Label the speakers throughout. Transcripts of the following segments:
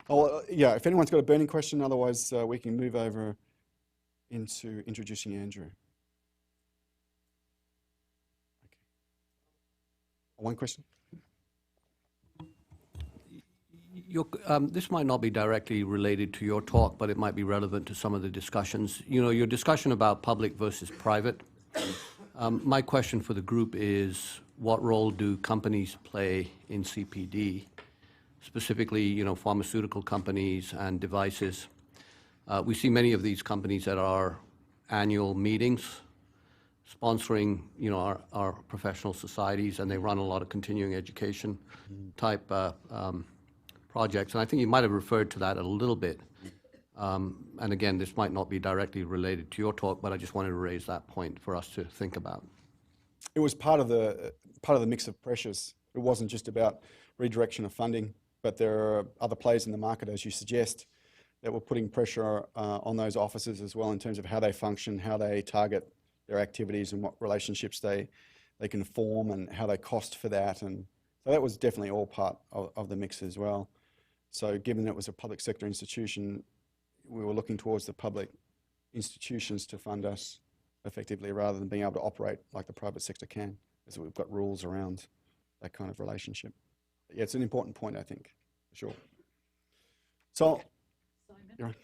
Speaker 1: Oh, yeah, if anyone's got a burning question, otherwise we can move over into introducing Andrew. Okay. One question?
Speaker 2: This might not be directly related to your talk, but it might be relevant to some of the discussions. You know, your discussion about public versus private. My question for the group is, what role do companies play in CPD? Specifically, you know, pharmaceutical companies and devices. We see many of these companies at our annual meetings sponsoring, you know, our professional societies, and they run a lot of continuing education type projects. And I think you might have referred to that a little bit. And again, this might not be directly related to your talk, but I just wanted to raise that point for us to think about.
Speaker 1: It was part of the mix of pressures. It wasn't just about redirection of funding, but there are other players in the market, as you suggest, that were putting pressure on those offices as well in terms of how they function, how they target their activities and what relationships they can form and how they cost for that. And so that was definitely all part of the mix as well. So given that it was a public sector institution, we were looking towards the public institutions to fund us effectively rather than being able to operate like the private sector can, as we've got rules around that kind of relationship. But yeah, it's an important point, I think, for sure. So,
Speaker 3: Simon?
Speaker 1: you're right.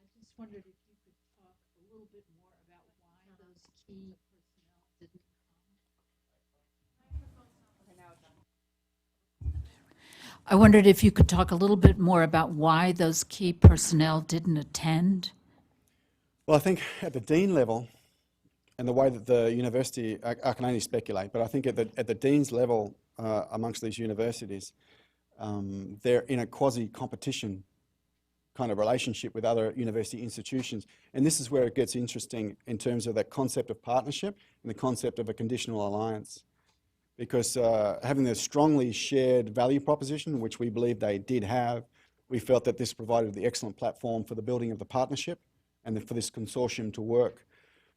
Speaker 3: I just wondered if you could talk a little bit more about why those key personnel didn't come. I wondered if you could talk a little bit more about why those key personnel didn't attend.
Speaker 1: Well, I think at the dean level, and the way that the university, I can only speculate, but I think at the dean's level amongst these universities, they're in a quasi-competition kind of relationship with other university institutions. And this is where it gets interesting in terms of that concept of partnership and the concept of a conditional alliance. Because having a strongly shared value proposition, which we believe they did have, we felt that this provided the excellent platform for the building of the partnership and for this consortium to work.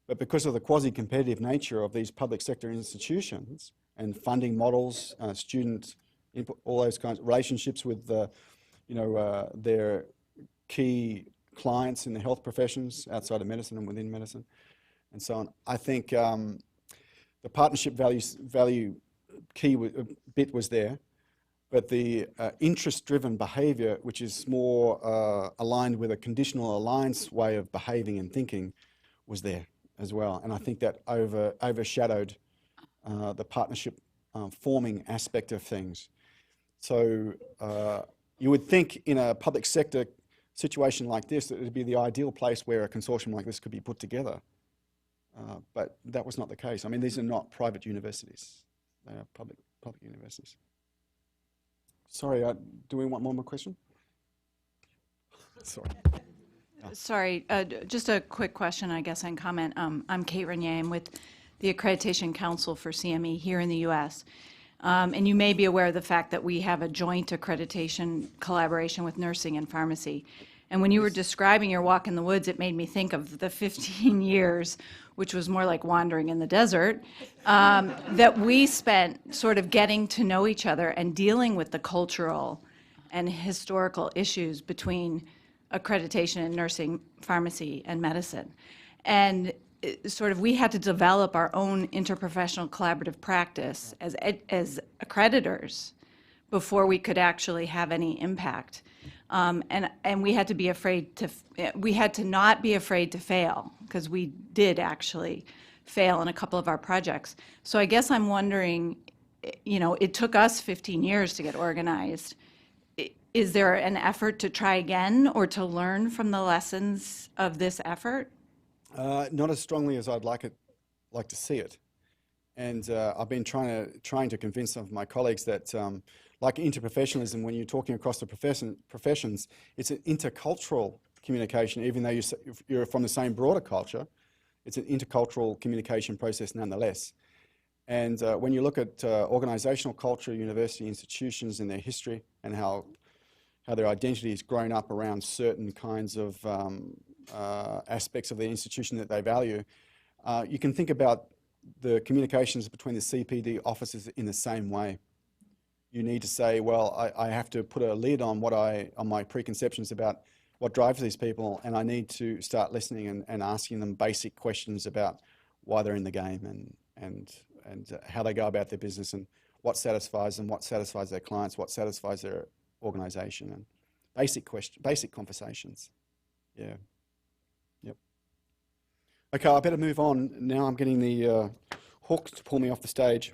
Speaker 1: But because of the quasi-competitive nature of these public sector institutions and funding models, student input, all those kinds of relationships with their key clients in the health professions outside of medicine and within medicine and so on, I think the partnership value key bit was there, but the interest-driven behaviour, which is more aligned with a conditional alliance way of behaving and thinking, was there as well. And I think that overshadowed the partnership forming aspect of things. So you would think in a public sector situation like this, that it would be the ideal place where a consortium like this could be put together. But that was not the case. I mean, these are not private universities. They are public universities. Sorry, do we want one more question? Sorry.
Speaker 4: Sorry, just a quick question, I guess, and comment. I'm Kate Renier. I'm with the Accreditation Council for CME here in the U.S. And you may be aware of the fact that we have a joint accreditation collaboration with nursing and pharmacy. And when you were describing your walk in the woods, it made me think of the 15 years, which was more like wandering in the desert, that we spent sort of getting to know each other and dealing with the cultural and historical issues between accreditation in nursing, pharmacy, and medicine. And sort of we had to develop our own interprofessional collaborative practice as accreditors before we could actually have any impact. And we had to be afraid to, we had to not be afraid to fail, because we did actually fail in a couple of our projects. So I guess I'm wondering, you know, it took us 15 years to get organized. Is there an effort to try again or to learn from the lessons of this effort?
Speaker 1: Not as strongly as I'd like to see it. And I've been trying to convince some of my colleagues that like interprofessionalism, when you're talking across the professions, it's an intercultural communication, even though you're from the same broader culture. It's an intercultural communication process nonetheless. And when you look at organisational culture, university institutions and their history and how their identity has grown up around certain kinds of aspects of the institution that they value, you can think about the communications between the CPD offices in the same way. you need to say, well, I have to put a lid on on my preconceptions about what drives these people, and I need to start listening and asking them basic questions about why they're in the game and how they go about their business and what satisfies them, what satisfies their clients, what satisfies their organization, and basic conversations. Yeah. Yep. Okay, I better move on. Now I'm getting the hook to pull me off the stage.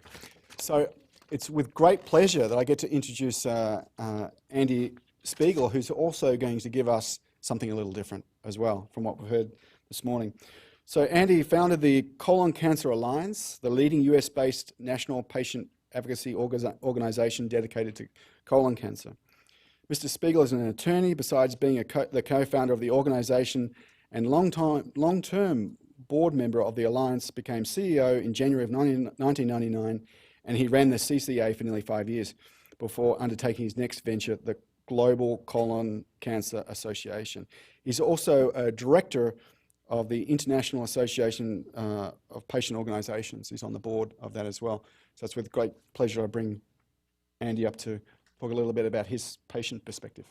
Speaker 1: So it's with great pleasure that I get to introduce Andy Spiegel, who's also going to give us something a little different as well from what we've heard this morning. So Andy founded the Colon Cancer Alliance, the leading US-based national patient advocacy organization dedicated to colon cancer. Mr. Spiegel is an attorney, besides being the co-founder of the organization and long-term board member of the Alliance, became CEO in January of 1999, and he ran the CCA for nearly 5 years before undertaking his next venture, the Global Colon Cancer Association. He's also a director of the International Association of Patient Organizations. He's on the board of that as well. So it's with great pleasure I bring Andy up to talk a little bit about his patient perspective.